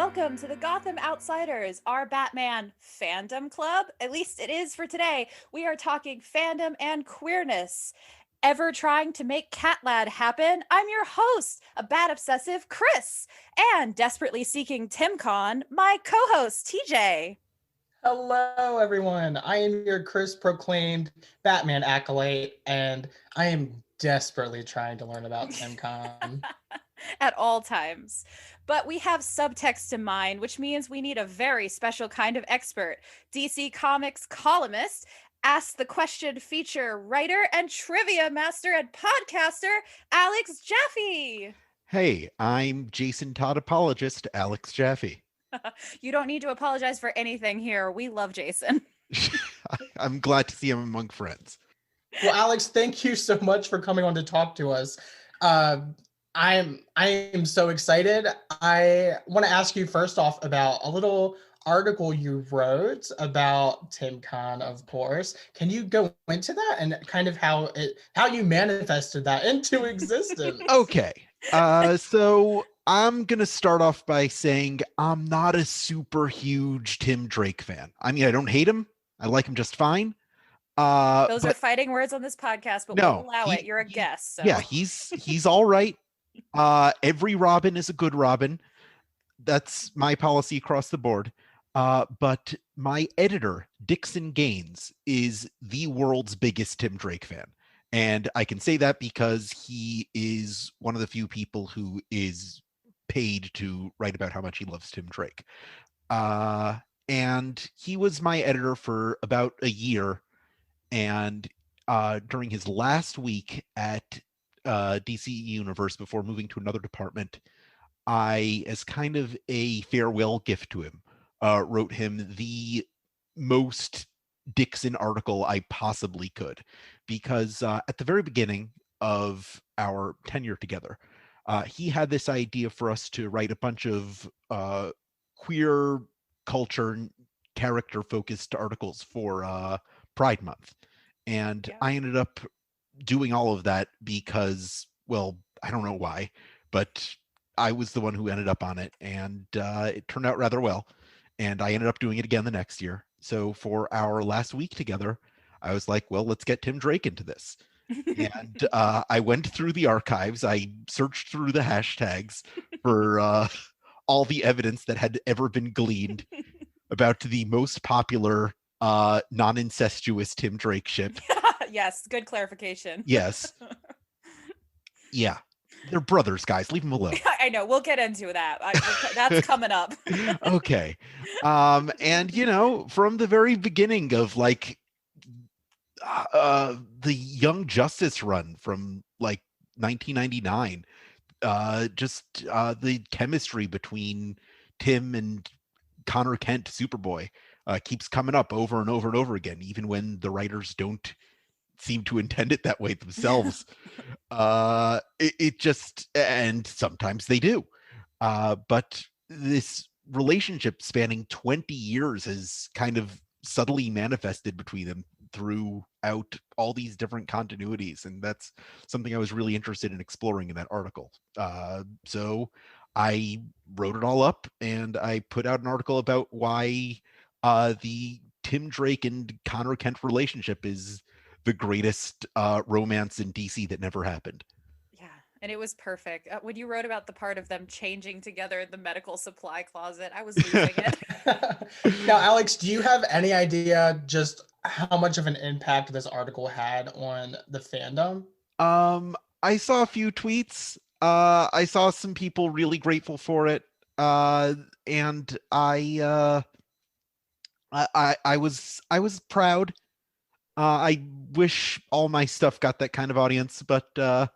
Welcome to the Gotham Outsiders, our Batman Fandom Club. At least it is for today. We are talking fandom and queerness. Ever trying to make Cat Lad happen? I'm your host, a bat obsessive Chris, and desperately seeking TimKon, my co-host TJ. Hello, everyone. I am your Chris proclaimed Batman acolyte, and I am desperately trying to learn about TimKon. At all times. But we have subtext in mind, which means we need a very special kind of expert. DC Comics columnist, Ask the Question feature writer, and trivia master and podcaster, Alex Jaffe. Hey, I'm Jason Todd apologist, Alex Jaffe. You don't need to apologize for anything here. We love Jason. I'm glad to see him among friends. Well, Alex, thank you so much for coming on to talk to us. I am so excited. I want to ask you first off about a little article you wrote about TimKon, of course. Can you go into that and kind of how you manifested that into existence? Okay. So I'm going to start off by saying I'm not a super huge Tim Drake fan. I mean, I don't hate him. I like him just fine. Those are fighting words on this podcast, but we'll allow it. You're a guest. So. Yeah, he's all right. Every Robin is a good Robin. That's my policy across the board. But my editor, Dixon Gaines, is the world's biggest Tim Drake fan. And I can say that because he is one of the few people who is paid to write about how much he loves Tim Drake. And he was my editor for about a year. And during his last week at DC Universe before moving to another department, I, as kind of a farewell gift to him, wrote him the most Dixon article I possibly could, because at the very beginning of our tenure together, he had this idea for us to write a bunch of queer culture character-focused articles for Pride Month. And yeah. I ended up doing all of that because, well, I don't know why, but I was the one who ended up on it, and it turned out rather well. And I ended up doing it again the next year. So for our last week together, I was like, well, let's get Tim Drake into this. And I went through the archives. I searched through the hashtags for all the evidence that had ever been gleaned about the most popular non-incestuous Tim Drake ship. Yes, good clarification. Yes. Yeah. They're brothers, guys. Leave them alone. I know. We'll get into that. That's coming up. Okay. And, you know, from the very beginning of, like, the Young Justice run from, like, 1999, the chemistry between Tim and Connor Kent, Superboy, keeps coming up over and over and over again, even when the writers don't seem to intend it that way themselves. It just, and sometimes they do. But this relationship spanning 20 years has kind of subtly manifested between them throughout all these different continuities. And that's something I was really interested in exploring in that article. So I wrote it all up and I put out an article about why the Tim Drake and Connor Kent relationship is the greatest romance in DC that never happened. Yeah, and it was perfect. When you wrote about the part of them changing together in the medical supply closet, I was losing it. Now, Alex, do you have any idea just how much of an impact this article had on the fandom? I saw a few tweets. I saw some people really grateful for it. And I was proud. I wish all my stuff got that kind of audience, but I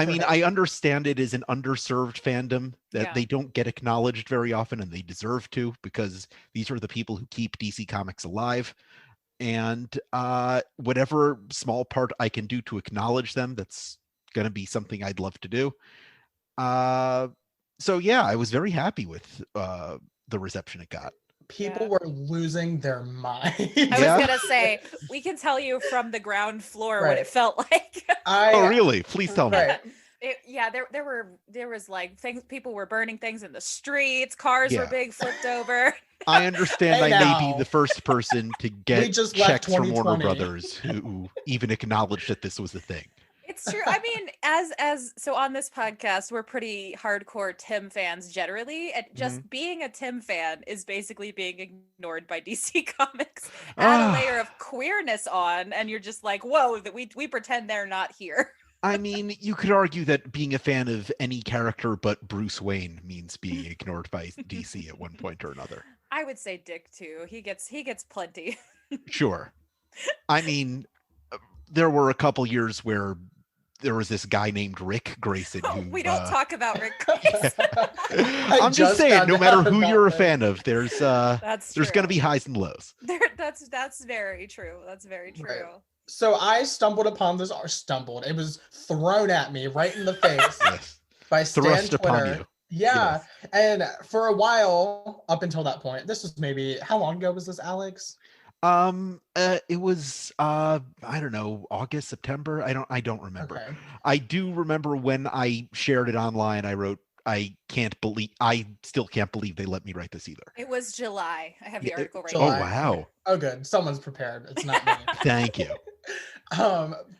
mean, I understand it is an underserved fandom that they don't get acknowledged very often, and they deserve to, because these are the people who keep DC Comics alive. And whatever small part I can do to acknowledge them, that's going to be something I'd love to do. So yeah, I was very happy with the reception it got. People were losing their mind. I was going to say, we can tell you from the ground floor what it felt like. Oh, really? Please tell me. Yeah, there was like things, people were burning things in the streets, cars were Yeah. being flipped over. I understand Hey I may be now. the first person to We get just left checks from Warner 2020. Brothers who even acknowledged that this was a thing. It's true. I mean, as so on this podcast, we're pretty hardcore Tim fans generally, and just being a Tim fan is basically being ignored by DC Comics. Add a layer of queerness on, and you're just like, whoa, that we pretend they're not here. I mean, you could argue that being a fan of any character but Bruce Wayne means being ignored by DC at one point or another. I would say Dick too. He gets plenty. Sure. I mean, there were a couple years where there was this guy named Rick Grayson who We don't talk about Rick Grayson. I'm just saying, no matter who you're a fan of, there's That's going to be highs and lows. That's very true. That's very true. Right. So I stumbled upon this, or stumbled. It was thrown at me right in the face Yes. by Stan Thrust upon Twitter. you. Yeah. And for a while, up until that point, this was maybe, how long ago was this, Alex? It was I don't know, August, September. I don't remember. Okay. I do remember when I shared it online, I wrote, I still can't believe they let me write this either. It was July. I have the article right July. Oh here. wow. Oh, good. Someone's prepared. It's not me. Thank you.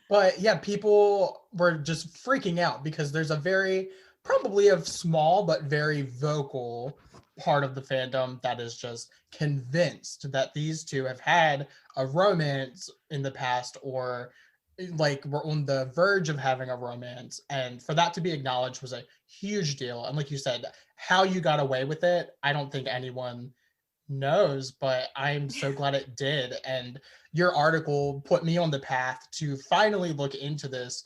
But yeah, people were just freaking out because there's probably a small but very vocal part of the fandom that is just convinced that these two have had a romance in the past, or like we're on the verge of having a romance, and for that to be acknowledged was a huge deal. And like you said, how you got away with it, I don't think anyone knows, but I'm so glad it did. And your article put me on the path to finally look into this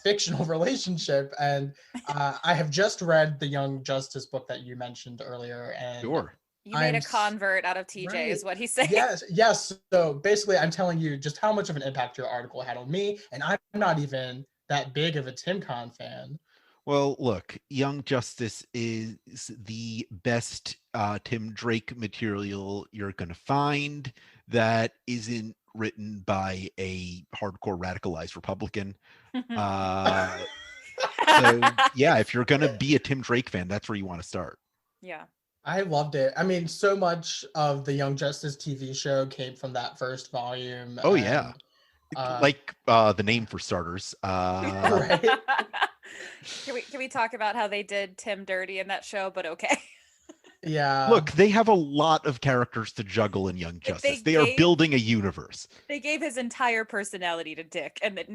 fictional relationship, and I have just read the Young Justice book that you mentioned earlier, and Sure. You made a convert out of TJ, is what he's saying. yes. So basically, I'm telling you just how much of an impact your article had on me, and I'm not even that big of a TimKon fan. Well, look, Young Justice is the best Tim Drake material you're going to find that isn't written by a hardcore radicalized Republican. So, yeah, if you're going to be a Tim Drake fan, that's where you want to start. Yeah. I loved it. I mean, so much of the Young Justice TV show came from that first volume. Oh, yeah. Like the name for starters. Right? Can we talk about how they did Tim dirty in that show, but okay. Yeah. Look, they have a lot of characters to juggle in Young Justice. They are building a universe. They gave his entire personality to Dick, and it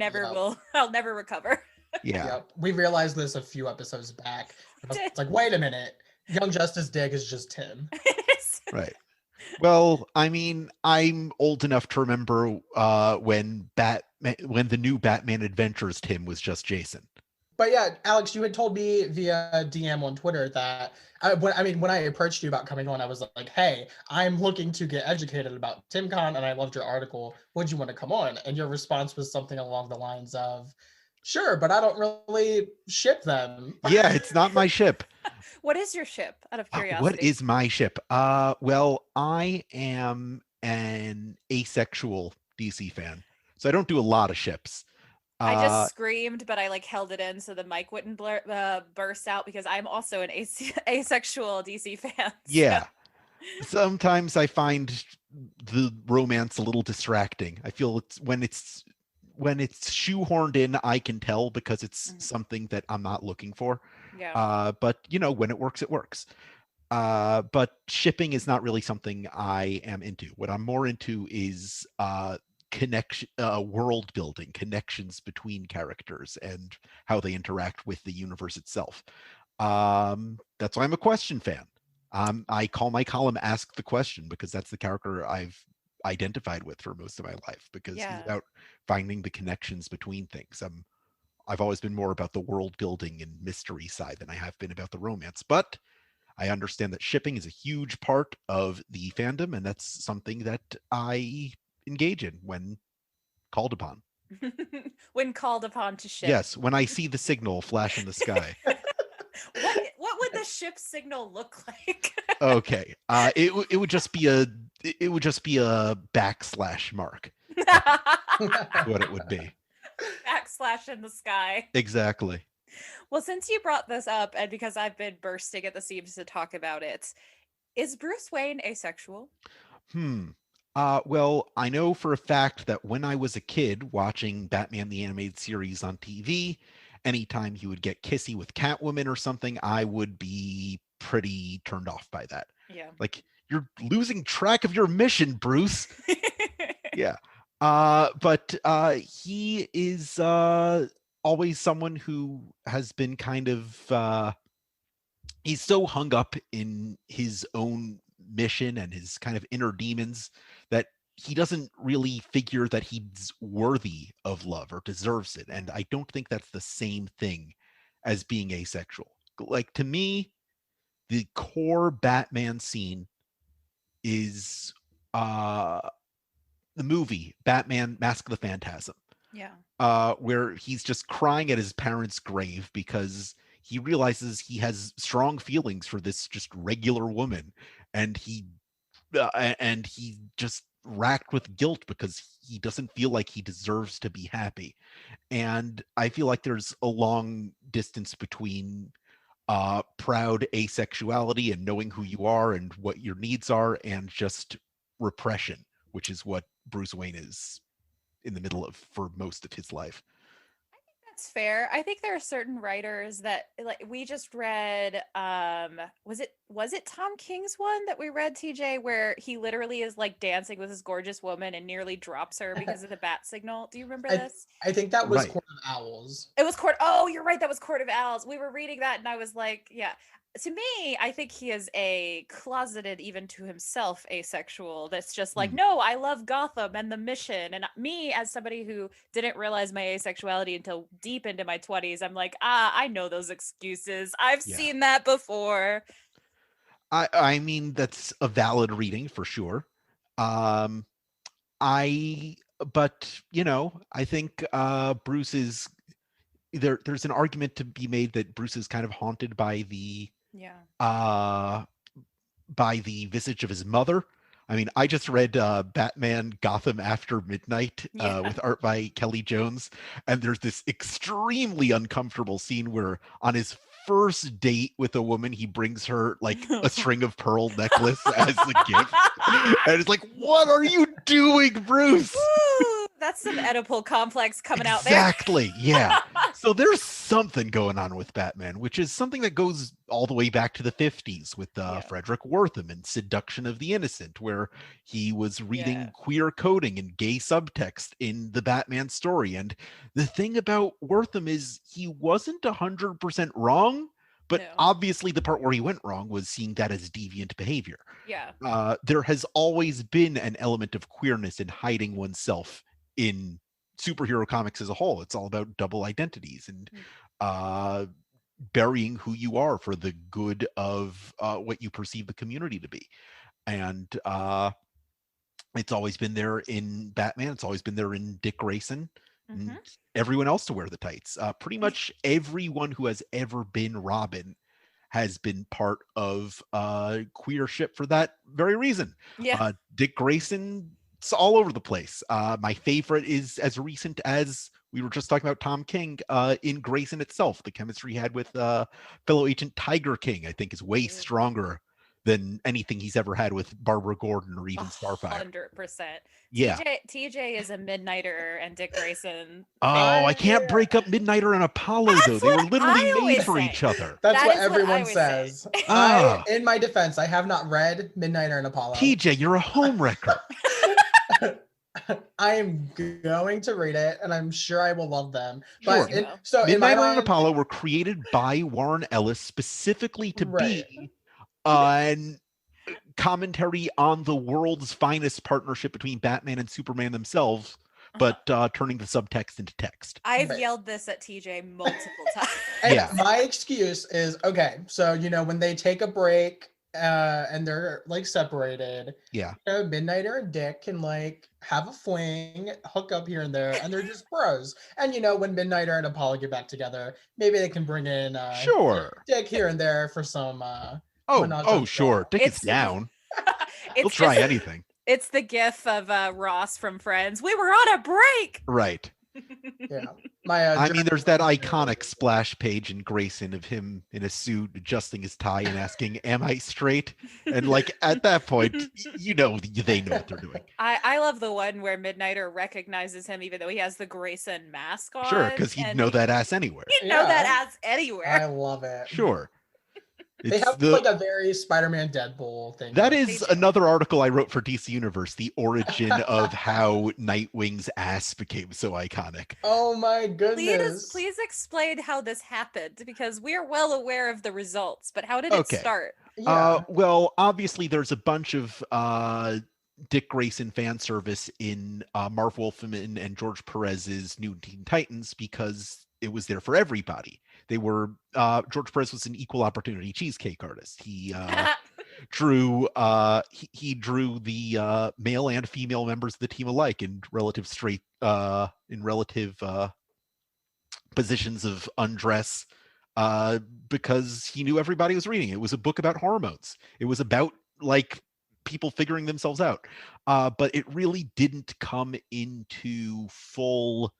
I'll never recover. Yeah. Yep. We realized this a few episodes back. It's like, wait a minute. Young Justice Dick is just Tim. Right. Well, I mean, I'm old enough to remember when the new Batman Adventures Tim was just Jason. But yeah, Alex, you had told me via DM on Twitter that when I approached you about coming on, I was like, hey, I'm looking to get educated about TimKon, and I loved your article. Would you want to come on? And your response was something along the lines of, sure, but I don't really ship them. Yeah, it's not my ship. What is your ship, out of curiosity? What is my ship? Well, I am an asexual DC fan, so I don't do a lot of ships. I just screamed, but I held it in so the mic wouldn't burst out, because I'm also an asexual DC fan. So. Yeah. Sometimes I find the romance a little distracting. I feel when it's shoehorned in, I can tell because it's something that I'm not looking for. Yeah. But when it works, it works. But shipping is not really something I am into. What I'm more into is connection, world building, connections between characters and how they interact with the universe itself. That's why I'm a Question fan. I call my column Ask the Question because that's the character I've identified with for most of my life, because he's about finding the connections between things. I've always been more about the world building and mystery side than I have been about the romance, but I understand that shipping is a huge part of the fandom, and that's something that I engage in when called upon. When called upon to ship. Yes, when I see the signal flash in the sky. What would the ship signal look like? Okay, it would just be a backslash mark. What it would be. Backslash in the sky. Exactly. Well, since you brought this up, and because I've been bursting at the seams to talk about it, is Bruce Wayne asexual? Well, I know for a fact that when I was a kid watching Batman the Animated Series on TV, anytime he would get kissy with Catwoman or something, I would be pretty turned off by that. Yeah. Like, you're losing track of your mission, Bruce. Yeah. But he is always someone who has been kind of he's so hung up in his own mission and his kind of inner demons that he doesn't really figure that he's worthy of love or deserves it. And I don't think that's the same thing as being asexual. Like, to me, the core Batman scene is the movie Batman Mask of the Phantasm, Yeah. where he's just crying at his parents' grave because he realizes he has strong feelings for this just regular woman, and he just racked with guilt because he doesn't feel like he deserves to be happy. And I feel like there's a long distance between proud asexuality and knowing who you are and what your needs are, and just repression, which is what Bruce Wayne is in the middle of for most of his life. That's fair. I think there are certain writers that, like, we just read was it Tom King's one that we read, TJ, where he literally is like dancing with this gorgeous woman and nearly drops her because of the bat signal. Do you remember this? I think that was Right. Court of Owls. It was Court. Oh, you're right. That was Court of Owls. We were reading that, and I was like, yeah. To me, I think he is a closeted, even to himself, asexual. That's just like, no, I love Gotham and the mission. And me, as somebody who didn't realize my asexuality until deep into my 20s, I'm like, I know those excuses. I've Yeah. seen that before. I mean, that's a valid reading for sure. But I think Bruce is there's an argument to be made that Bruce is kind of haunted by the visage of his mother. I mean, I just read Batman Gotham After Midnight with art by Kelly Jones, and there's this extremely uncomfortable scene where on his first date with a woman, he brings her like a string of pearl necklace as a gift. And it's like, what are you doing, Bruce? Woo, that's some Oedipal complex coming out there. Exactly. Yeah. So there's something going on with Batman, which is something that goes all the way back to the 50s with Frederick Wortham and Seduction of the Innocent, where he was reading queer coding and gay subtext in the Batman story. And the thing about Wortham is he wasn't 100% wrong, but obviously the part where he went wrong was seeing that as deviant behavior. Yeah. There has always been an element of queerness in hiding oneself in superhero comics as a whole. It's all about double identities and burying who you are for the good of what you perceive the community to be. And it's always been there in Batman. It's always been there in Dick Grayson. And everyone else to wear the tights. Pretty much everyone who has ever been Robin has been part of queer ship for that very reason. Dick Grayson, it's all over the place. My favorite is as recent as we were just talking about Tom King in Grayson itself. The chemistry he had with fellow agent Tiger King, I think, is way stronger than anything he's ever had with Barbara Gordon or even Starfire. 100%. Yeah. TJ is a Midnighter and Dick Grayson. Oh, I can't break up Midnighter and Apollo, though. They were literally made for each other. That's what everyone says. In my defense, I have not read Midnighter and Apollo. TJ, you're a homewrecker. I am going to read it, and I'm sure I will love them. Sure. But Midnighter and Apollo were created by Warren Ellis specifically to be an commentary on the world's finest partnership between Batman and Superman themselves, but turning the subtext into text. I've yelled this at TJ multiple times. My excuse is, okay, so when they take a break and they're like separated, Midnighter and Dick can like have a fling, hook up here and there, and they're just bros. And when Midnighter and Apollo get back together, maybe they can bring in Dick here and there for some sure. Dick is down. He'll try anything. It's the gif of Ross from Friends. We were on a break. Right. My I mean, there's that journal- iconic splash page in Grayson of him in a suit adjusting his tie and asking, "Am I straight?" And like at that point, you know they know what they're doing. I love the one where Midnighter recognizes him even though he has the Grayson mask on. Sure, because he'd and know that ass anywhere. You'd know that ass anywhere. I love it. Sure. They It's have like a very Spider-Man Deadpool thing. That going. is They do. another article I wrote for DC Universe, the origin of how Nightwing's ass became so iconic. Oh my goodness. Please explain how this happened because we're well aware of the results, but how did Okay. it start? Yeah. Well, obviously there's a bunch of Dick Grayson fan service in Marv Wolfman and George Perez's New Teen Titans because it was there for everybody. They were George Perez was an equal opportunity cheesecake artist. He drew he drew the male and female members of the team alike in relative positions of undress because he knew everybody was reading it. It was a book about hormones. It was about like people figuring themselves out. But it really didn't come into full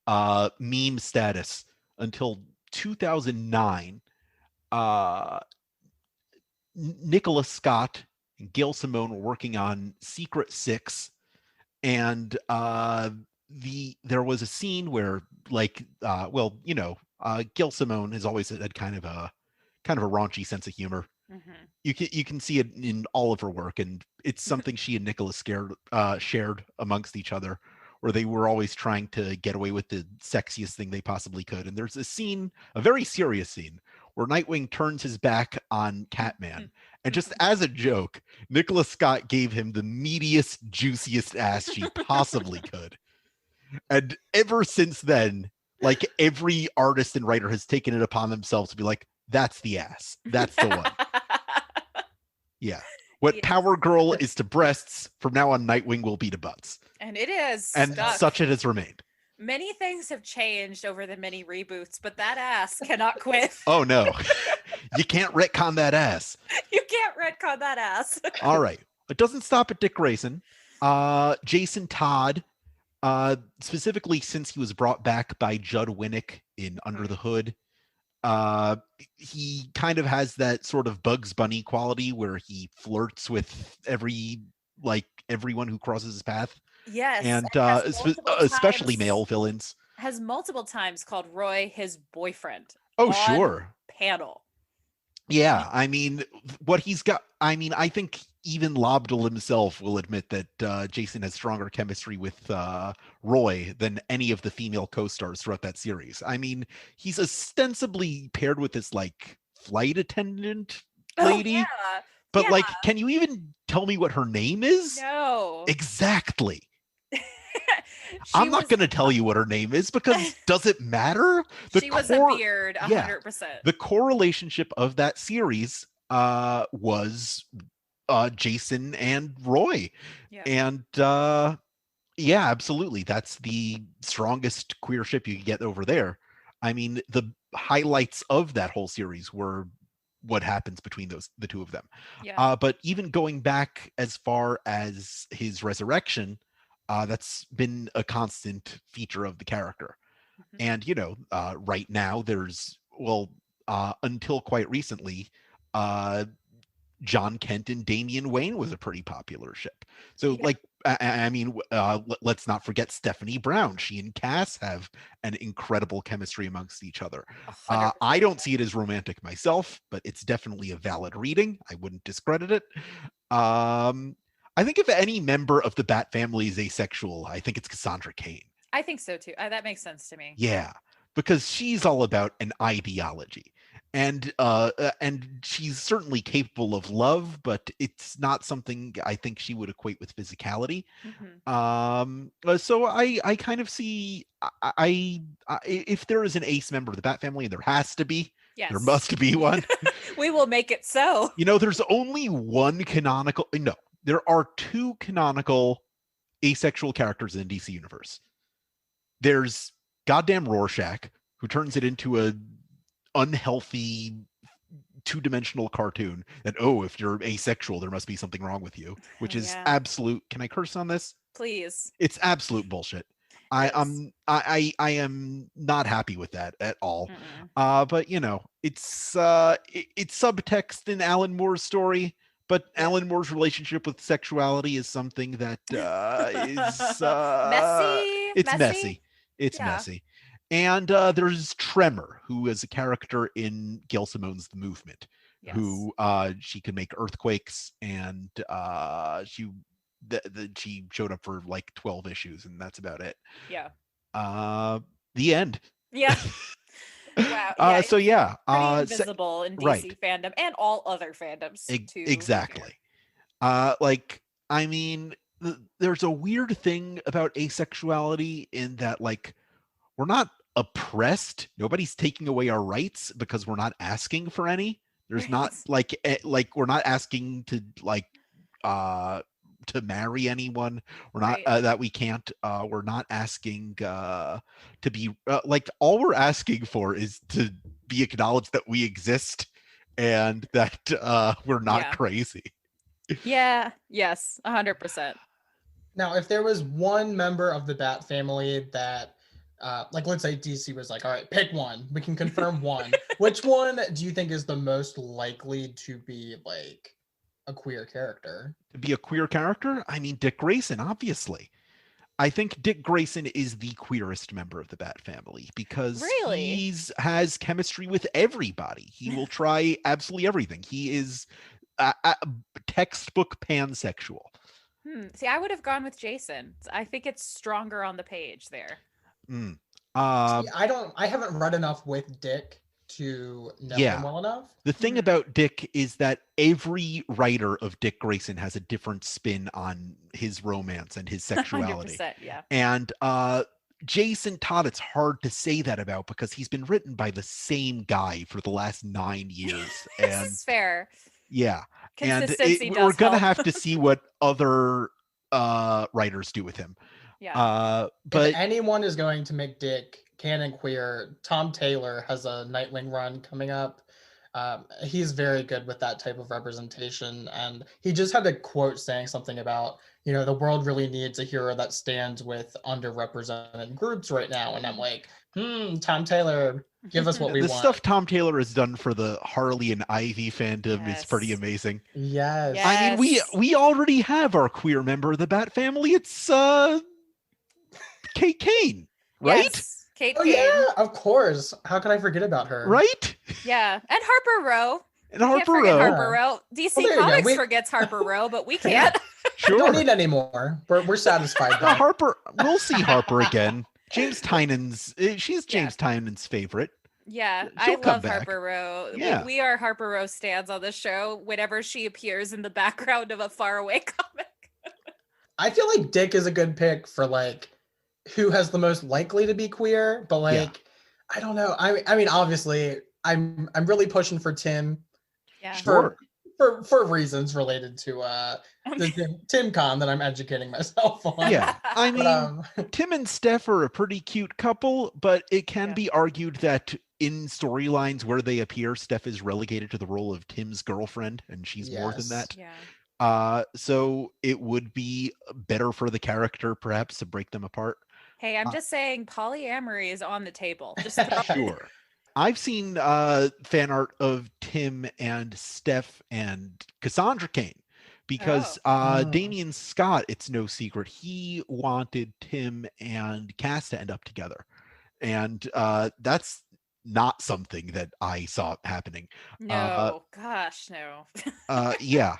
meme status until 2009. Nicholas Scott and Gail Simone were working on Secret Six, and there was a scene where Gail Simone has always had kind of a raunchy sense of humor. Mm-hmm. You can see it in all of her work, and it's something she and Nicholas shared amongst each other, where they were always trying to get away with the sexiest thing they possibly could. And there's a scene, a very serious scene, where Nightwing turns his back on Catman, and just as a joke, Nicholas Scott gave him the meatiest, juiciest ass she possibly could. And ever since then, like every artist and writer has taken it upon themselves to be like, that's the ass. That's the one. Yeah. What Yes. Power Girl is to breasts, from now on, Nightwing will be to butts. And it is. And stuck. such it has remained. Many things have changed over the many reboots, but that ass cannot quit. Oh, no. You can't retcon that ass. You can't retcon that ass. All right. It doesn't stop at Dick Grayson. Jason Todd, specifically since he was brought back by Judd Winnick in Under the Hood, he kind of has that sort of Bugs Bunny quality where he flirts with everyone who crosses his path. Yes. And especially male villains. Has multiple times called Roy his boyfriend. Oh, sure. Panel. Yeah, I mean, what he's got, I mean, I think even Lobdell himself will admit that Jason has stronger chemistry with Roy than any of the female co-stars throughout that series. I mean, he's ostensibly paired with this like flight attendant lady. Oh, yeah. But Yeah. like, can you even tell me what her name is? No. Exactly. I'm not going to tell you what her name is because does it matter? She was a beard, 100%. The core relationship of that series was Jason and Roy. Yeah. And yeah, absolutely. That's the strongest queer ship you can get over there. I mean, the highlights of that whole series were what happens between the two of them. Yeah. But even going back as far as his resurrection, that's been a constant feature of the character. Mhm. And, you know, right now until quite recently, John Kent and Damian Wayne was a pretty popular ship. So Yeah. like, I mean, let's not forget Stephanie Brown. She and Cass have an incredible chemistry amongst each other. 100%. I don't see it as romantic myself, but it's definitely a valid reading. I wouldn't discredit it. I think if any member of the Bat family is asexual, I think it's Cassandra Cain. I think so too. That makes sense to me. Yeah, because she's all about an ideology. And she's certainly capable of love, but it's not something I think she would equate with physicality. Mhm. So I kind of see if there is an ace member of the Bat family, and there has to be, Yes. there must be one. We will make it so. You know, there's only one canonical. No, there are two canonical asexual characters in DC Universe. There's goddamn Rorschach, who turns it into a unhealthy two-dimensional cartoon that, oh, if you're asexual, there must be something wrong with you, which is Yeah. absolute. Can I curse on this? Please. It's absolute bullshit. Yes. I am not happy with that at all. Mm-mm. But it's subtext in Alan Moore's story. But Yeah. Alan Moore's relationship with sexuality is something that is Messy. it's Messy. messy. It's Yeah. messy. And there's Tremor, who is a character in Gail Simone's The Movement, Yes. who she can make earthquakes, and she showed up for like 12 issues, and that's about it. Yeah. The end. Yeah. Wow. Yeah. So It's yeah, pretty invisible in right. DC fandom and all other fandoms too. To be fair. Exactly. Like, I mean, there's a weird thing about asexuality in that, like, we're not oppressed. Nobody's taking away our rights because we're not asking for any. There's not like we're not asking to to marry anyone. We're not Right. that we can't. We're not asking to be like, all we're asking for is to be acknowledged that we exist and that we're not Yeah. crazy. Yeah. Yes. 100%. Now, if there was one member of the Bat family that, like, let's say DC was like, all right, pick one. We can confirm one. Which one do you think is the most likely to be, like, a queer character? To be a queer character? I mean, Dick Grayson, obviously. I think Dick Grayson is the queerest member of the Bat family because Really? he has chemistry with everybody. He will try absolutely everything. He is a textbook pansexual. See, I would have gone with Jason. I think it's stronger on the page there. Mm. See, I haven't read enough with Dick to know him well enough. The thing about Dick is that every writer of Dick Grayson has a different spin on his romance and his sexuality. 100%, yeah. And Jason Todd, it's hard to say that about because he's been written by the same guy for the last 9 years. This And is fair. yeah. Consistency And does we're going to help. have to see what other writers do with him. Yeah. But if anyone is going to make Dick canon queer, Tom Taylor has a Nightwing run coming up. He's very good with that type of representation, and he just had a quote saying something about, the world really needs a hero that stands with underrepresented groups right now. And I'm like, Tom Taylor, give us what we the want. stuff Tom Taylor has done for the Harley and Ivy fandom is pretty amazing. Yes. I mean, we already have our queer member of the Bat family. It's Kate Kane, right? Yes, Kate Oh Kane. yeah, of course. How could I forget about her? Right? Yeah, and Harper Row. And Harper Can't forget Row. Harper Row. DC Well, there you go. Comics forgets Harper Row, but we can't. We don't Sure. need any more. We're satisfied. No, Now. Harper, we'll see Harper again. She's James Tynan's favorite. Yeah, She'll I come love back. Harper Row. Yeah. We are Harper Row stands on the show whenever she appears in the background of a faraway comic. I feel like Dick is a good pick for like who has the most likely to be queer, but like I don't know. I mean, obviously, I'm really pushing for Tim. Yeah. Sure. For reasons related to the TimKon that I'm educating myself on. Yeah. I mean, But, Tim and Steph are a pretty cute couple, but it can be argued that in storylines where they appear, Steph is relegated to the role of Tim's girlfriend, and she's more than that. Yeah. So it would be better for the character, perhaps, to break them apart. Hey, I'm just saying polyamory is on the table. Just Sure. I've seen fan art of Tim and Steph and Cassandra Cain because Damian Scott, it's no secret, he wanted Tim and Cass to end up together. And that's not something that I saw happening. No, gosh, no. Yeah.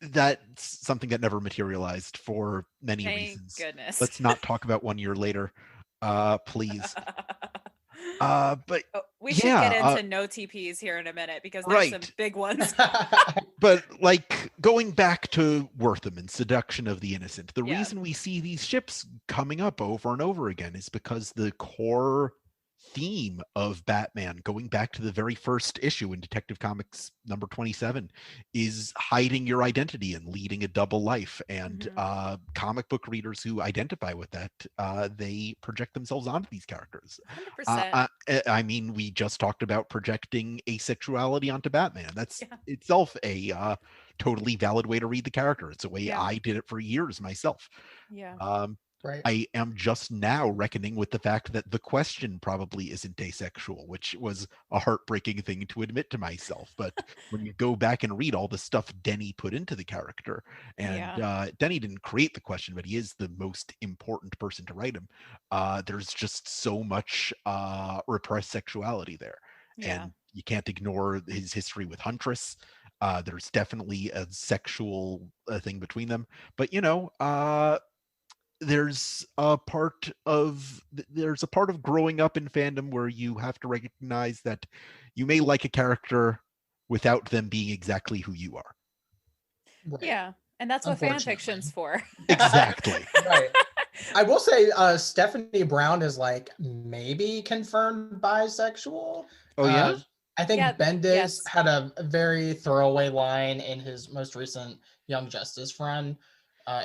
That's something that never materialized for many reasons. Goodness. Let's not talk about 1 year later, please. But we should get into no TPs here in a minute because there's some big ones. But like going back to Wortham and Seduction of the Innocent, the reason we see these ships coming up over and over again is because the core theme of Batman, going back to the very first issue in Detective Comics number 27, is hiding your identity and leading a double life. And comic book readers who identify with that, they project themselves onto these characters. 100%. I mean, we just talked about projecting asexuality onto Batman. That's itself a totally valid way to read the character. It's a way I did it for years myself. Yeah. Right. I am just now reckoning with the fact that the Question probably isn't asexual, which was a heartbreaking thing to admit to myself. But when you go back and read all the stuff Denny put into the character, and Denny didn't create the Question, but he is the most important person to write him. There's just so much repressed sexuality there, Yeah. and you can't ignore his history with Huntress. There's definitely a sexual thing between them, but there's a part of growing up in fandom where you have to recognize that you may like a character without them being exactly who you are. Right. Yeah. And that's what fan Unfortunately. fiction's for. Exactly. Right. I will say Stephanie Brown is like maybe confirmed bisexual. Oh yeah? I think Yeah, Bendis yes. had a very throwaway line in his most recent Young Justice run.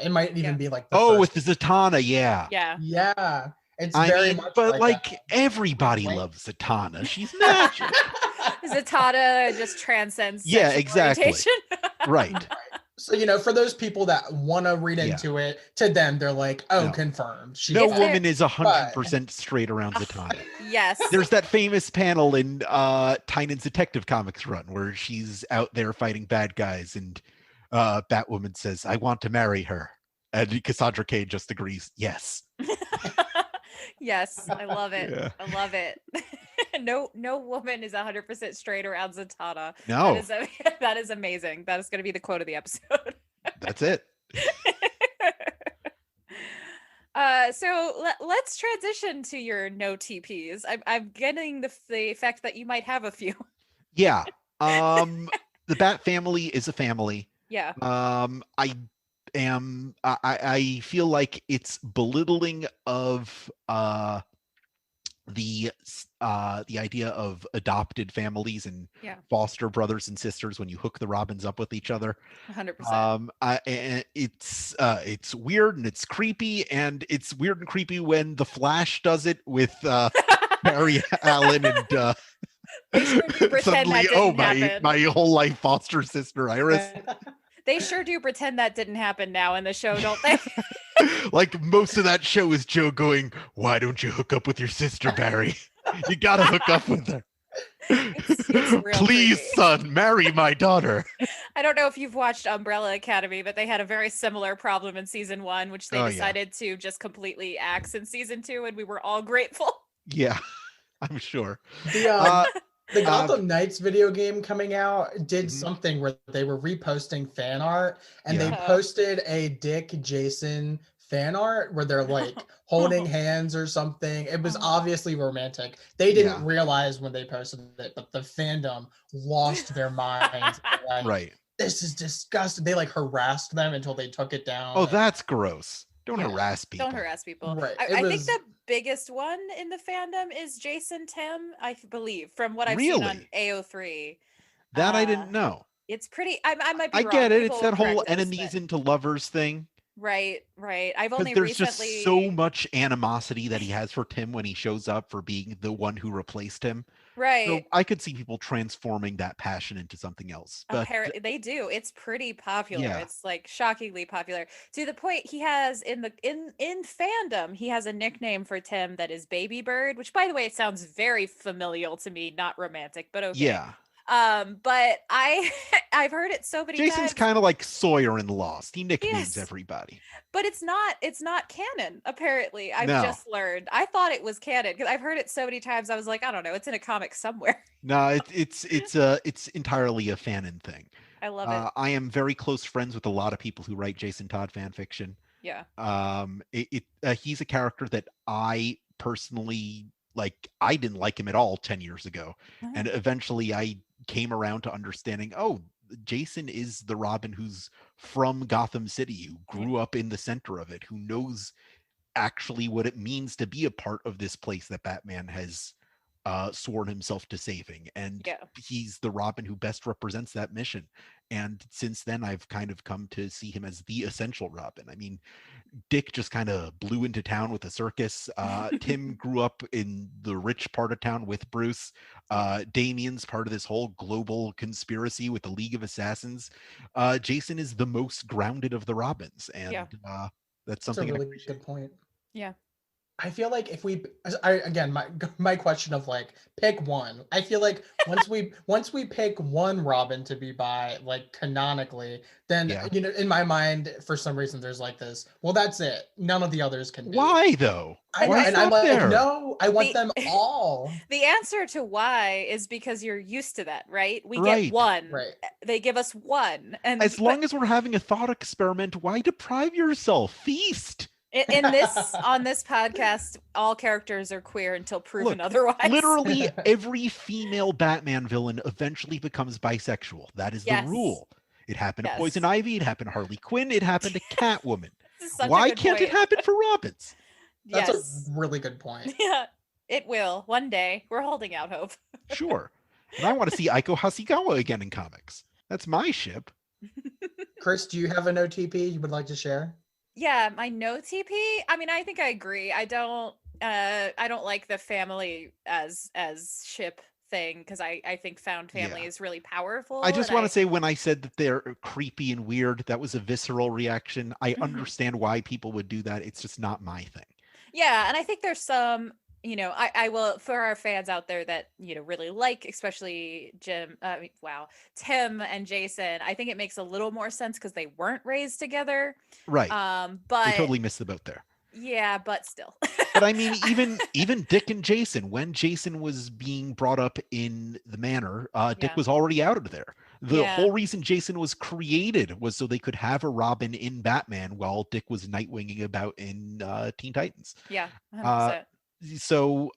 It might even be like the Oh, first. with the Zatanna, yeah. Yeah. Yeah. It's I very mean, much but like everybody wink. loves Zatanna. She's magic. Zatanna just transcends Yeah, sexual exactly. orientation. Right. So, for those people that want to read into it, to them, they're like, oh, No. confirmed. She's No If they're- woman is 100% straight around Zatanna. Yes. There's that famous panel in Tynan's Detective Comics run where she's out there fighting bad guys, and Batwoman says, "I want to marry her," and Cassandra Cain just agrees, "Yes." Yes, I love it. Yeah. I love it. No woman is 100% straight around Zatanna. No. That is amazing. That is going to be the quote of the episode. That's it. So let's transition to your no TPs. I'm getting the effect that you might have a few. Yeah. The Bat family is a family. Yeah. I feel like it's belittling of the idea of adopted families and foster brothers and sisters when you hook the Robins up with each other. 100%. It's weird and it's creepy, and it's weird and creepy when the Flash does it with Barry Allen and They sure do pretend suddenly, that didn't happen. my whole life foster sister Iris. They sure do pretend that didn't happen now in the show, don't they? Like most of that show is Joe going, "Why don't you hook up with your sister, Barry? You gotta hook up with her. It's real Please, creepy. son, marry my daughter." I don't know if you've watched Umbrella Academy, but they had a very similar problem in season 1, which they decided to just completely axe in season 2, and we were all grateful. Yeah, I'm sure. The Gotham Knights video game coming out did Mhm. something where they were reposting fan art, and they Yeah. posted a Dick Jason fan art where they're like holding hands or something. It was obviously romantic. They didn't realize when they posted it, but the fandom lost their minds. Like, Right. this is disgusting. They like harassed them until they took it down. Oh, that's gross. Don't Yeah. harass people. Don't harass people. Right. I think the biggest one in the fandom is Jason Tim, I believe, from what I've seen on Really? AO3. That I didn't know. It's pretty. I might be I wrong. get it. People It's that will whole correct us, enemies but- into lovers thing. Right. I've Because only there's recently. just so much animosity that he has for Tim when he shows up for being the one who replaced him. Right. So I could see people transforming that passion into something else. But Apparently they do. It's pretty popular. Yeah. It's like shockingly popular to the point he has in fandom. He has a nickname for Tim that is Baby Bird, which, by the way, it sounds very familial to me. Not romantic, but okay. yeah, But I've heard it so many Jason's times. kind of like Sawyer in Lost. He nicknames Yes. everybody. But it's not canon, apparently. I've No. just learned. I thought it was canon because I've heard it so many times. I was like, I don't know, it's in a comic somewhere. No, it's entirely a fanon thing. I love it. I am very close friends with a lot of people who write Jason Todd fan fiction. Yeah. He's a character that I personally like. I didn't like him at all 10 years ago, and eventually I came around to understanding, oh, Jason is the Robin who's from Gotham City, who grew up in the center of it, who knows actually what it means to be a part of this place that Batman has sworn himself to saving. And he's the Robin who best represents that mission. And since then, I've kind of come to see him as the essential Robin. I mean, Dick just kind of blew into town with a circus. Tim grew up in the rich part of town with Bruce. Damian's part of this whole global conspiracy with the League of Assassins. Jason is the most grounded of the Robins. And that's something That's a I really appreciate. good point. Yeah. I feel like if again, my question of like pick one. I feel like once we pick one Robin to be by like canonically, then Yeah. in my mind for some reason there's like this. Well, that's it. None of the others can be. Why though? I know, Why and I'm stop like, there? no, I want The- them all. The answer to why is because you're used to that, right? We Right. get one. Right. They give us one. And As long as we're having a thought experiment, why deprive yourself? Feast. in this on this podcast, all characters are queer until proven Look, otherwise. Literally every female Batman villain eventually becomes bisexual. That is the Yes. rule. It happened to Yes. Poison Ivy. It happened to Harley Quinn. It happened to Catwoman. This is such a Why good can't it point. happen for Robins? That's Yes. a really good point. Yeah. It will one day. We're holding out hope. Sure. And I want to see Aiko Hasegawa again in comics. That's my ship. Chris, do you have an OTP you would like to share? Yeah, my no TP. I mean, I think I agree. I don't like the family as ship thing because I think found family Yeah. is really powerful. I just and want to say when I said that they're creepy and weird, that was a visceral reaction. I understand why people would do that. It's just not my thing. Yeah, and I think there's some, I will, for our fans out there that, really like, especially Tim and Jason, I think it makes a little more sense because they weren't raised together. Right. But They totally missed the boat there. yeah, but still. But I mean, even Dick and Jason, when Jason was being brought up in the manor, Dick Yeah. was already out of there. The Yeah. whole reason Jason was created was so they could have a Robin in Batman while Dick was Nightwinging about in Teen Titans. Yeah, 100%. So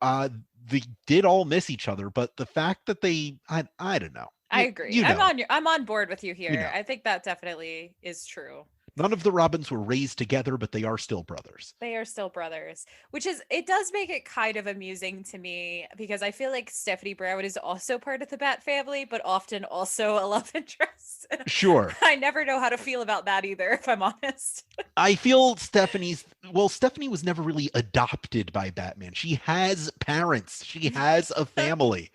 they did all miss each other, but the fact that I don't know. I agree. I'm on board with you here. I think that definitely is true. None of the Robins were raised together, but they are still brothers. They are still brothers, it does make it kind of amusing to me because I feel like Stephanie Brown is also part of the Bat family, but often also a love interest. Sure. I never know how to feel about that either, if I'm honest. I feel Stephanie was never really adopted by Batman. She has parents. She has a family.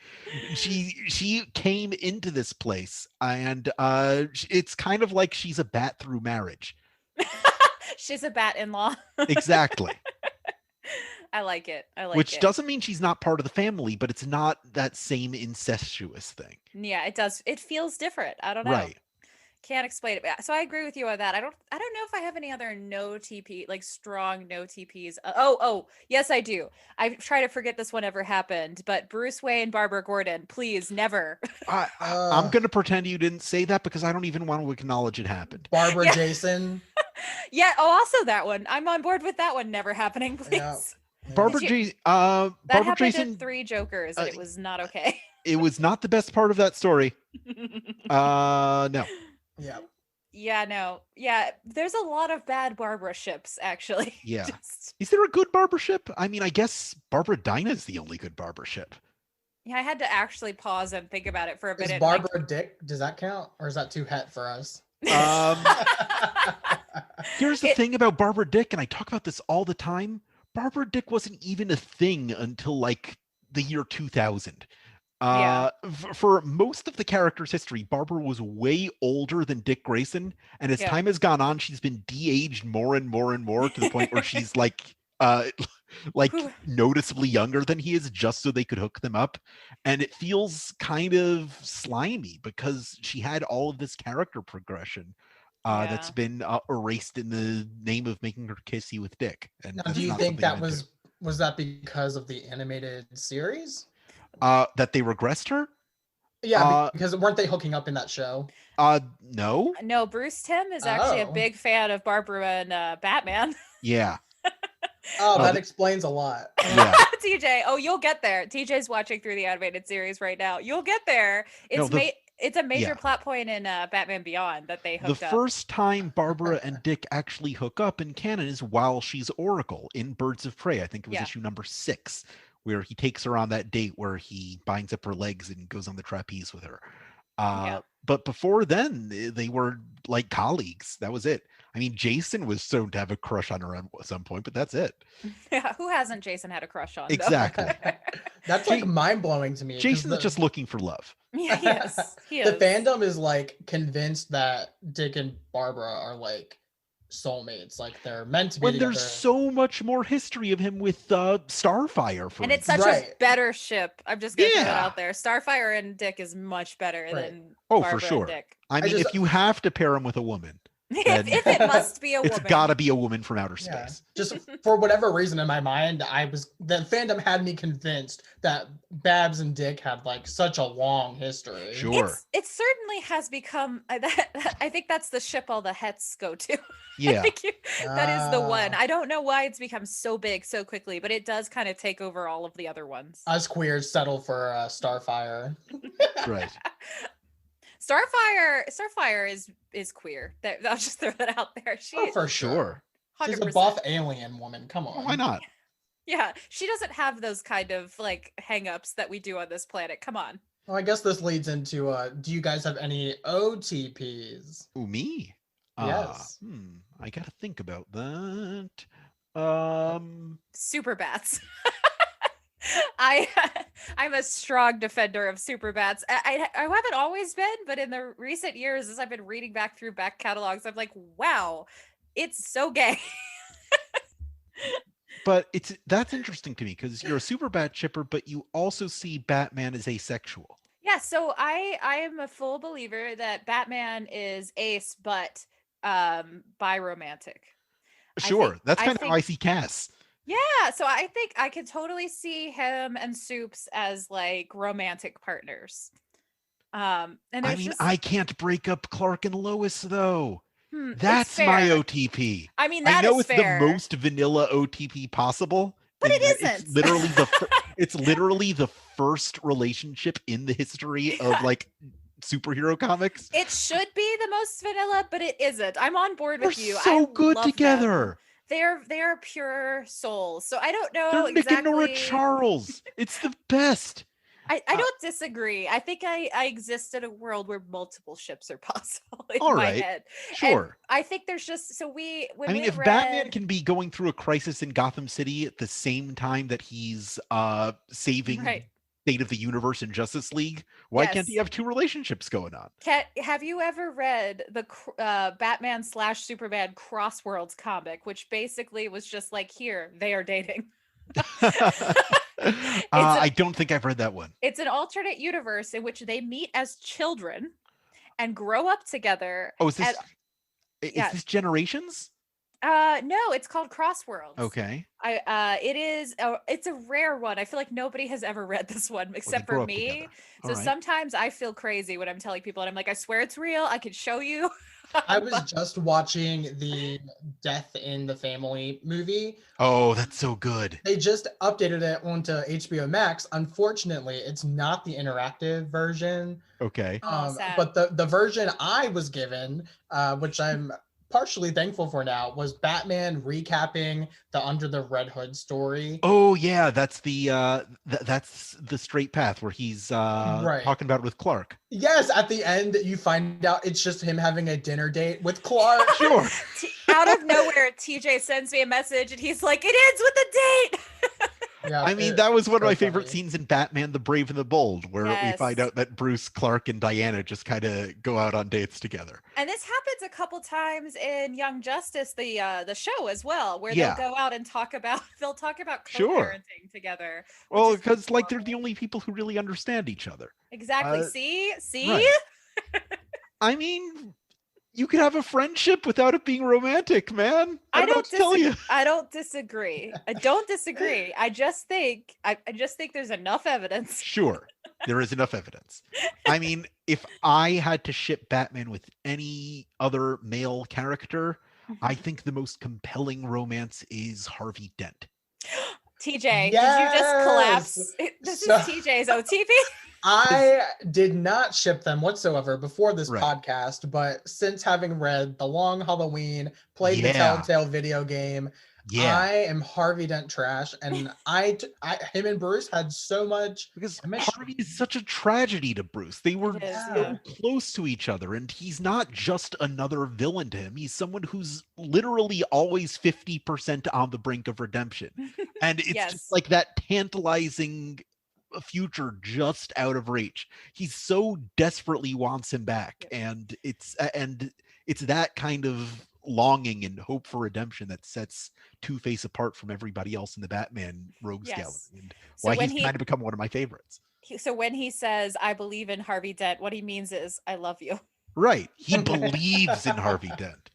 She came into this place and it's kind of like she's a bat through marriage. She's a bat-in-law. Exactly. I like it. Which doesn't mean she's not part of the family, but it's not that same incestuous thing. Yeah, it does. It feels different. I don't know. Right. Can't explain it. So I agree with you on that. I don't know if I have any other no TP, like strong no TPs. Oh, yes, I do. I try to forget this one ever happened, but Bruce Wayne, Barbara Gordon, please, never. I'm going to pretend you didn't say that because I don't even want to acknowledge it happened. Barbara Jason. Yeah. Oh, also that one. I'm on board with that one never happening, please. Yeah. Barbara That happened Jason in 3 Jokers, and it was not okay. It was not the best part of that story. No. Yeah. Yeah, no. Yeah, there's a lot of bad Barbara ships, actually. Yeah. Is there a good Barbara ship? I mean, I guess Barbara Dinah is the only good Barbara ship. Yeah, I had to actually pause and think about it for a minute. Is Barbara Dick, does that count? Or is that too het for us? Here's the thing about Barbara Dick, and I talk about this all the time. Barbara Dick wasn't even a thing until like the year 2000. For most of the character's history, Barbara was way older than Dick Grayson, and as time has gone on, she's been de-aged more and more and more to the point where she's like noticeably younger than he is, just so they could hook them up. And it feels kind of slimy because she had all of this character progression that's been erased in the name of making her kissy with Dick. And now, do you think that was that because of the animated series? That they regressed her? Yeah, because weren't they hooking up in that show? No. No, Bruce Timm is actually a big fan of Barbara and Batman. Yeah. That explains a lot. Yeah. TJ, you'll get there. TJ's watching through the animated series right now. You'll get there. It's a major plot point in Batman Beyond that they hooked up. The first time Barbara and Dick actually hook up in canon is while she's Oracle in Birds of Prey. I think it was issue number 6, where he takes her on that date where he binds up her legs and goes on the trapeze with her. But before then, they were like colleagues. That was it. I mean, Jason was shown to have a crush on her at some point, but that's it. Yeah, who hasn't Jason had a crush on? Exactly. That's like mind-blowing to me. Jason's just looking for love. Yeah, he is. The fandom is like convinced that Dick and Barbara are like soulmates. Like they're meant to be When together. there's so much more history of him with Starfire, for And it's such Right. a better ship. I'm just gonna throw that Yeah. out there. Starfire and Dick is much better Right. than Oh, Barbara for sure. and Dick. I mean, just- if you have to pair him with a woman, if it must be a woman, it's gotta be a woman from outer Yeah. space. Just for whatever reason in my mind, the fandom had me convinced that Babs and Dick had like such a long history. Sure. It certainly has become I think that's the ship all the hets go to. Yeah. I think that is the one. Ah. I don't know why it's become so big so quickly, but it does kind of take over all of the other ones. Us queers settle for Starfire. Right. Starfire is queer. I'll just throw that out there. Oh, for Sure. She's a 100%. buff alien woman. Come on. Why not? Yeah, she doesn't have those kind of like hang-ups that we do on this planet. Come on. Well, I guess this leads into do you guys have any OTPs? Ooh, me? Yes. I gotta think about that. Super bats. I'm a strong defender of super bats. I haven't always been, but in the recent years, as I've been reading back through back catalogs, I'm like, wow, it's so gay. But that's interesting to me because you're a super bat chipper, but you also see Batman as asexual. Yeah, so I am a full believer that Batman is ace, but biromantic. Sure. That's I kind of how I think- see Cass. Yeah, so I think I could totally see him and Soups as like romantic partners. And I there's mean, just I can't break up Clark and Lois though. it's That's my fair. OTP. I mean, I that know is it's fair. the most vanilla OTP possible. But in it that isn't. It's literally it's literally the first relationship in the history of like superhero comics. It should be the most vanilla, but it isn't. I'm on board They're with you. so I good love them. together. They are pure souls. So I don't know They're Nick and Nora exactly. Charles. It's the best. I don't disagree. I think I exist in a world where multiple ships are possible in All my right. head. And Sure. I think there's just when I mean, we if read, Batman can be going through a crisis in Gotham City at the same time that he's saving Right. State of the Universe in Justice League, why can't he Yes. have two relationships going on? Kat, have you ever read the Batman / Superman Crossworlds comic, which basically was just like, here, they are dating. I don't think I've read that one. It's an alternate universe in which they meet as children and grow up together. Oh, is this and- is yeah. this Generations? No, it's called Crossworlds. Okay. It's a rare one. I feel like nobody has ever read this one except grow for up me. together. So All right. sometimes I feel crazy when I'm telling people and I'm like, I swear it's real. I can show you. I was just watching the Death in the Family movie. Oh, that's so good. They just updated it onto HBO Max. Unfortunately, it's not the interactive version. Okay. Oh, sad. But the version I was given, which I'm partially thankful for now, was Batman recapping the Under the Red Hood story. Oh yeah, that's the that's the straight path where he's Right. talking about it with Clark. Yes, at the end you find out it's just him having a dinner date with Clark. Sure. Out of nowhere, TJ sends me a message and he's like, it ends with a date. Yeah, I mean, it- that was one of so my favorite funny. scenes in Batman: The Brave and the Bold, where we find Yes. out that Bruce, Clark, and Diana just kind of go out on dates together. And this happens a couple times in Young Justice, the show as well, where Yeah. they'll go out and talk about Sure. co-parenting together. Well, is because like they're adorable. the only people who really understand each other. Exactly. Uh, See? right. I mean, you could have a friendship without it being romantic, man. I don't know what to tell you. I don't disagree. I don't disagree. I just think there's enough evidence. Sure, there is enough evidence. I mean, if I had to ship Batman with any other male character, I think the most compelling romance is Harvey Dent. TJ, did you just collapse? This So- is TJ's OTP. I did not ship them whatsoever before this Right. podcast, but since having read The Long Halloween, played the Yeah. Telltale video game, Yeah, I am Harvey Dent trash, and him and Bruce had so much. because chemistry. Harvey is such a tragedy to Bruce. They were It is, so yeah. close to each other, and he's not just another villain to him. He's someone who's literally always 50% on the brink of redemption. And it's Yes. just like that tantalizing future just out of reach. He so desperately wants him back, Yep. and it's that kind of longing and hope for redemption that sets Two-Face apart from everybody else in the Batman rogues gallery, Yes. and So why when he's he kind of become one of my favorites. so when he says I believe in Harvey Dent, what he means is I love you. Right. He believes in Harvey Dent.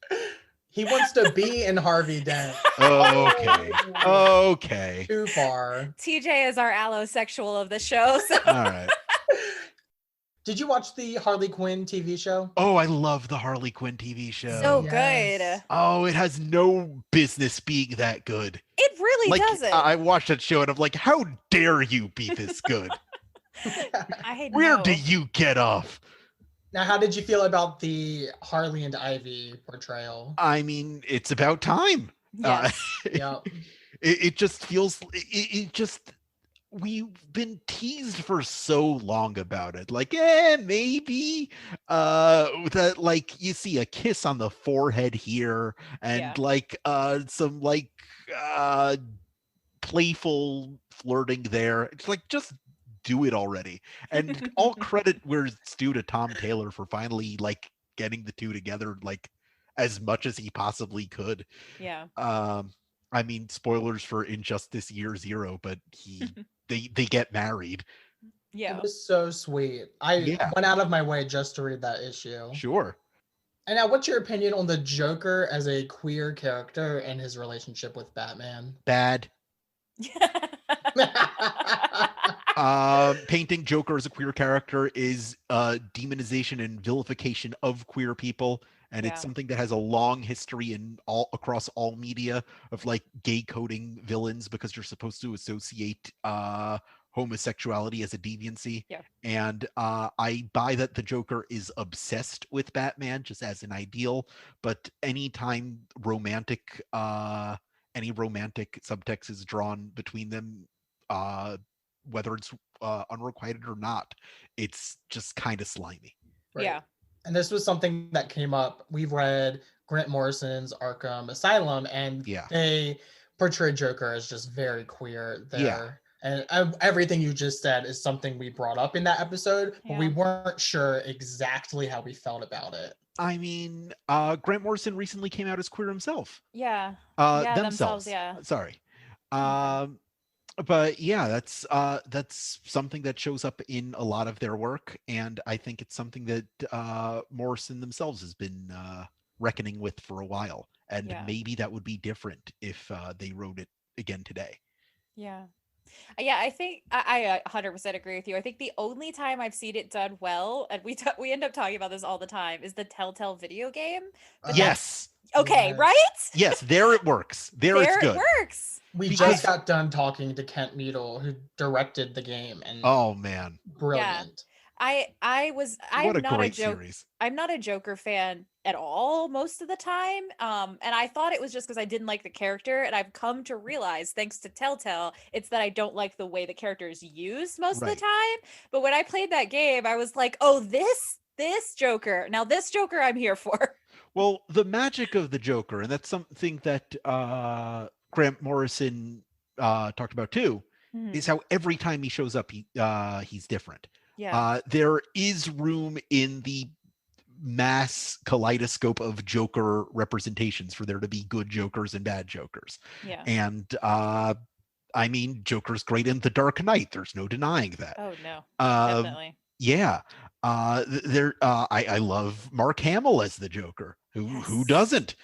He wants to be in Harvey Dent. Okay. Okay. Too far. TJ is our allosexual of the show. So All right. Did you watch the Harley Quinn TV show? Oh, I love the Harley Quinn TV show. so Yes. good. Oh, it has no business being that good. It really Like, doesn't. I watched that show and I'm like, how dare you be this good? I Where know. do you get off? Now, how did you feel about the Harley and Ivy portrayal? I mean, it's about time. Yes. Yeah. It just feels, it just, we've been teased for so long about it. Like, maybe that, like, you see a kiss on the forehead here and Yeah. like some like playful flirting there. It's like, just do it already. And all credit where it's due to Tom Taylor for finally like getting the two together like as much as he possibly could. Yeah. I mean, spoilers for Injustice Year Zero, but they get married. Yeah. It was so sweet. I Yeah. went out of my way just to read that issue. Sure. And now, what's your opinion on the Joker as a queer character and his relationship with Batman? Bad. Painting Joker as a queer character is demonization and vilification of queer people, and Yeah. it's something that has a long history in all across all media of like gay coding villains because you're supposed to associate homosexuality as a deviancy. Yeah. And I buy that the Joker is obsessed with Batman just as an ideal, but anytime any romantic subtext is drawn between them, whether it's unrequited or not, it's just kind of slimy. Right. Yeah. And this was something that came up. We've read Grant Morrison's Arkham Asylum, and Yeah. they portray Joker as just very queer there. Yeah. And everything you just said is something we brought up in that episode, but we Yeah. weren't sure exactly how we felt about it. I mean, Grant Morrison recently came out as queer himself. Yeah. Themselves. Yeah. Sorry. Okay. But yeah, that's something that shows up in a lot of their work, and I think it's something that Morrison themselves has been reckoning with for a while, and Yeah. maybe that would be different if they wrote it again today. Yeah. Yeah, I think I 100% agree with you. I think the only time I've seen it done well, and we end up talking about this all the time, is the Telltale video game. But Yes. Okay, Yes. right? Yes, there it works. There it's There good. it works. We Because- just got done talking to Kent Needle, who directed the game, and Oh man, brilliant. I'm what a not a great joke. series. I'm not a Joker fan at all most of the time. And I thought it was just because I didn't like the character, and I've come to realize, thanks to Telltale, it's that I don't like the way the character is used most of Right. the time. But when I played that game, I was like, oh, this Joker. Now this Joker I'm here for. Well, the magic of the Joker, and that's something that Grant Morrison talked about too, is how every time he shows up, he's different. Yeah. There is room in the mass kaleidoscope of Joker representations for there to be good Jokers and bad Jokers. Yeah. And I mean, Joker's great in The Dark Knight. There's no denying that. Oh no. Um, Definitely. Yeah. I love Mark Hamill as the Joker. Who Yes. doesn't?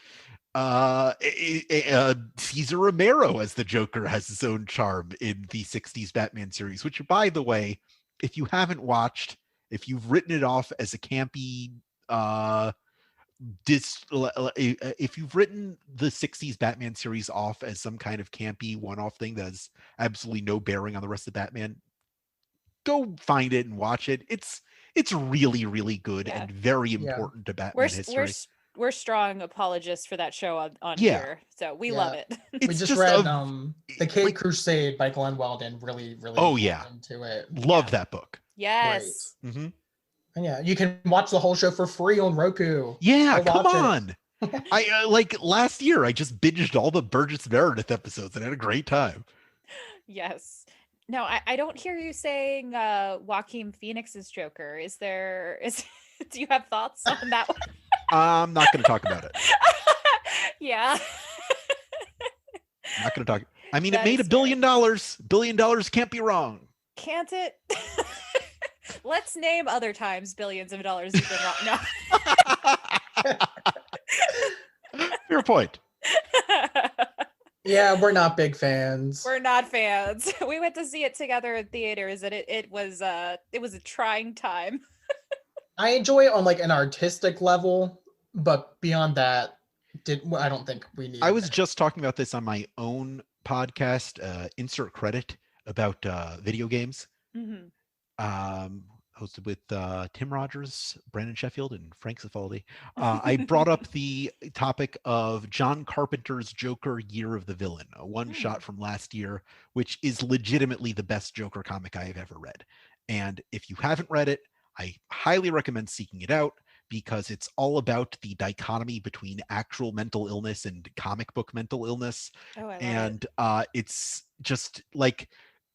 Cesar Romero as the Joker has his own charm in the 60s Batman series, which, by the way, if you haven't watched, if you've written it off as a campy if you've written the 60s Batman series off as some kind of campy one-off thing that has absolutely no bearing on the rest of Batman, go find it and watch it. It's really, really good Yeah. and very Yeah. important to Batman We're history. we're strong apologists for that show on Yeah. here. So we Yeah. love it. We It's just just read a- The Cape like- Crusade by Glenn Weldon. Really, really Oh, got yeah. into it. Love Yeah. that book. Yes. hmm And yeah, you can watch the whole show for free on Roku. Yeah, Go come watch on. I like last year I just binged all the Burgess Meredith episodes and had a great time. Yes. No, I don't hear you saying Joaquin Phoenix's Joker. Do you have thoughts on that one? I'm not going to talk about it. Yeah. I'm not going to talk. I mean, it That made is $1 billion. $1 billion can't be wrong. Can't it? Let's name other times billions of dollars you've been wrong. No. Fair point. Yeah, we're not big fans. We're not fans. We went to see it together in theaters, and it was a trying time. I enjoy it on like an artistic level, but beyond that, I don't think we need. I was just talking about this on my own podcast, insert credit, about video games. Mhm. Hosted with Tim Rogers, Brandon Sheffield, and Frank Cifaldi. I brought up the topic of John Carpenter's Joker Year of the Villain, a one-shot from last year, which is legitimately the best Joker comic I have ever read. And if you haven't read it, I highly recommend seeking it out, because it's all about the dichotomy between actual mental illness and comic book mental illness. Oh, I love And it's just like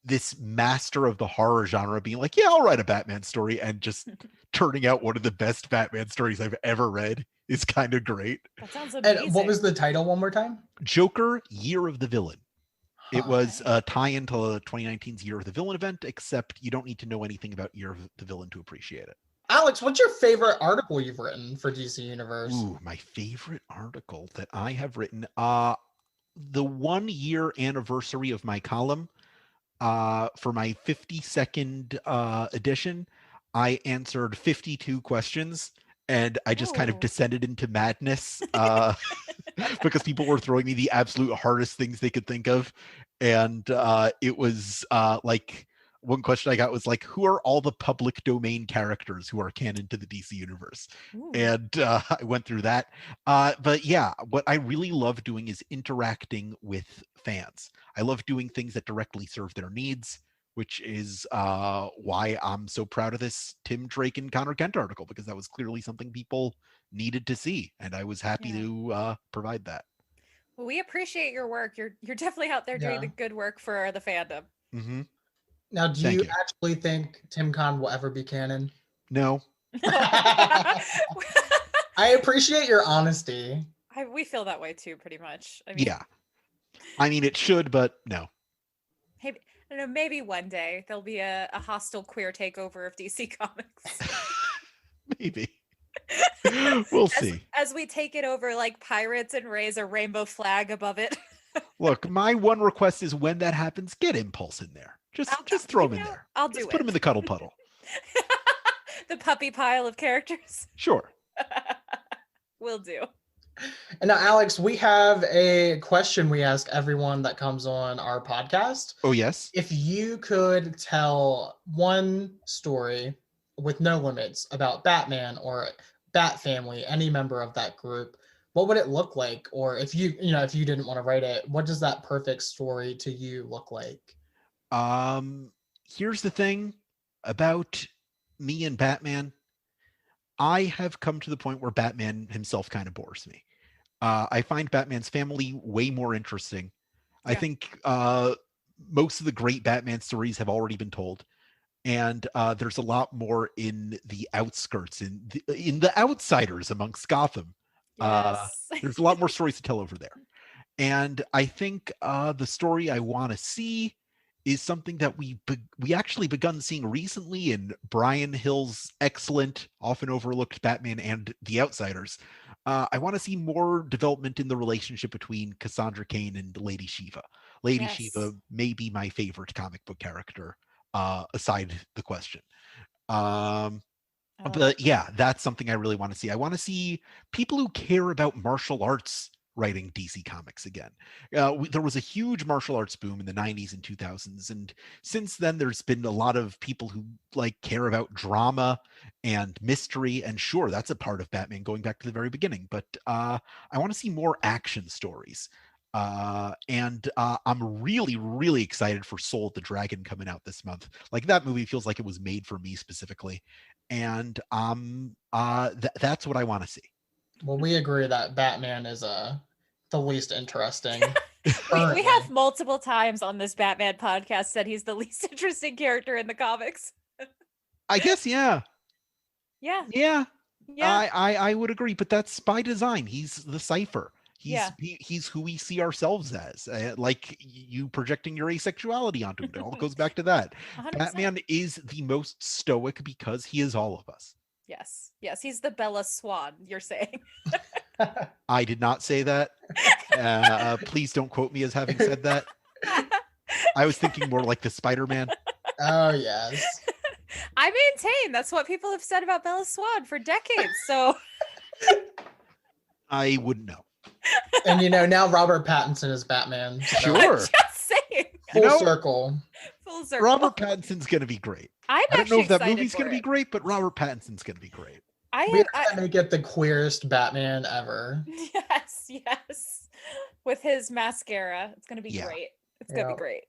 this master of the horror genre being like, yeah, I'll write a Batman story, and just turning out one of the best Batman stories I've ever read is kind of great. That sounds amazing. And what was the title one more time? Joker Year of the Villain. It Huh. was a tie-in to 2019's Year of the Villain event, except you don't need to know anything about Year of the Villain to appreciate it. Alex, what's your favorite article you've written for DC Universe? Ooh, my favorite article that I have written. The 1 year anniversary of my column, for my 52nd edition, I answered 52 questions, and I just kind of Ooh. descended into madness because people were throwing me the absolute hardest things they could think of. And it was like, one question I got was like, who are all the public domain characters who are canon to the DC universe? Ooh. And I went through that. But yeah, what I really love doing is interacting with fans. I love doing things that directly serve their needs, which is why I'm so proud of this Tim Drake and Connor Kent article, because that was clearly something people needed to see, and I was happy to provide that. Well, we appreciate your work. You're definitely out there doing Yeah. the good work for the fandom. Mm-hmm. Now, do Thank you you. actually think TimKon will ever be canon? No. I appreciate your honesty. We feel that way too, pretty much. I mean, Yeah. I mean, it should, but no. maybe, I don't know, maybe one day there'll be a hostile queer takeover of DC Comics. Maybe. We'll see. As we take it over like pirates and raise a rainbow flag above it. Look, my one request is, when that happens, get Impulse in there. Just throw him in there. I'll do Just it. put him in the cuddle puddle. The puppy pile of characters. Sure. Will do. And now, Alex, we have a question we ask everyone that comes on our podcast. Oh, yes. If you could tell one story with no limits about Batman or Bat Family, any member of that group, what would it look like? Or if you didn't want to write it, what does that perfect story to you look like? Here's the thing about me and Batman. I have come to the point where Batman himself kind of bores me. I find Batman's family way more interesting. I Yeah. think most of the great Batman stories have already been told, and there's a lot more in the outskirts, in the outsiders amongst Gotham. Yes. There's a lot more stories to tell over there, and I think the story I want to see is something that we actually begun seeing recently in Brian Hill's excellent, often overlooked Batman and the Outsiders. I want to see more development in the relationship between Cassandra Cain and Lady Shiva. Lady Yes. Shiva may be my favorite comic book character, aside the question. But yeah, that's something I really want to see. I want to see people who care about martial arts writing DC Comics again. There was a huge martial arts boom in the 90s and 2000s, and since then there's been a lot of people who like care about drama and mystery, and sure, that's a part of Batman going back to the very beginning, but I want to see more action stories. And I'm really excited for Soul of the Dragon coming out this month. Like, that movie feels like it was made for me specifically, and that's what I want to see. Well, we agree that Batman is the least interesting. We have multiple times on this Batman podcast said he's the least interesting character in the comics. I guess, yeah. Yeah. I would agree, but that's by design. He's the cipher. He's who we see ourselves as, like you projecting your asexuality onto him. It all goes back to that. 100%. Batman is the most stoic because he is all of us. Yes. Yes. He's the Bella Swan, you're saying. I did not say that. Please don't quote me as having said that. I was thinking more like the Spider-Man. Oh, yes. I maintain that's what people have said about Bella Swan for decades. So I wouldn't know. And now Robert Pattinson is Batman. So I'm Sure. just saying. Full circle. Full circle. Robert Pattinson's going to be great. I'm I don't know actually if that excited movie's going for to be it. great, but Robert Pattinson's going to be great. We have to make it the queerest Batman ever. Yes. With his mascara. It's going to be Yeah. great. It's going to be great.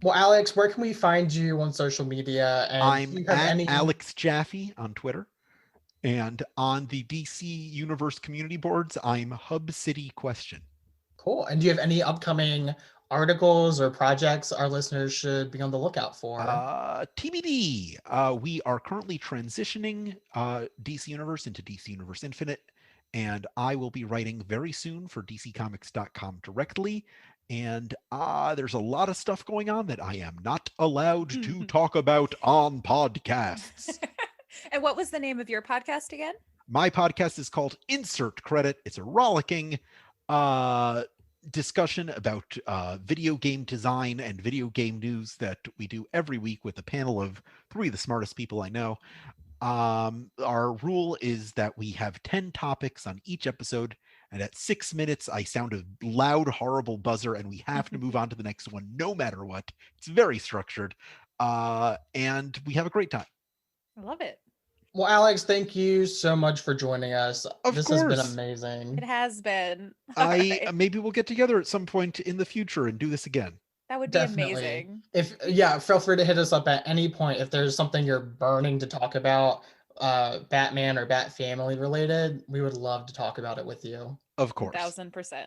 Well, Alex, where can we find you on social media? And I'm do you have at Alex Jaffe on Twitter. And on the DC Universe community boards, I'm Hub City Question. Cool. And do you have any upcoming articles or projects our listeners should be on the lookout for? TBD. We are currently transitioning DC Universe into DC Universe Infinite, and I will be writing very soon for DCComics.com directly. And there's a lot of stuff going on that I am not allowed to talk about on podcasts. And what was the name of your podcast again? My podcast is called Insert Credit. It's a rollicking discussion about video game design and video game news that we do every week with a panel of 3 of the smartest people I know. Our rule is that we have 10 topics on each episode, and at 6 minutes I sound a loud, horrible buzzer, and we have to move on to the next one no matter what. It's very structured, and we have a great time. I love it. Well, Alex, thank you so much for joining us. This has been amazing. It has been. Maybe we'll get together at some point in the future and do this again. That would be amazing. Feel free to hit us up at any point if there's something you're burning to talk about, Batman or Bat Family related. We would love to talk about it with you. Of course. 1000%.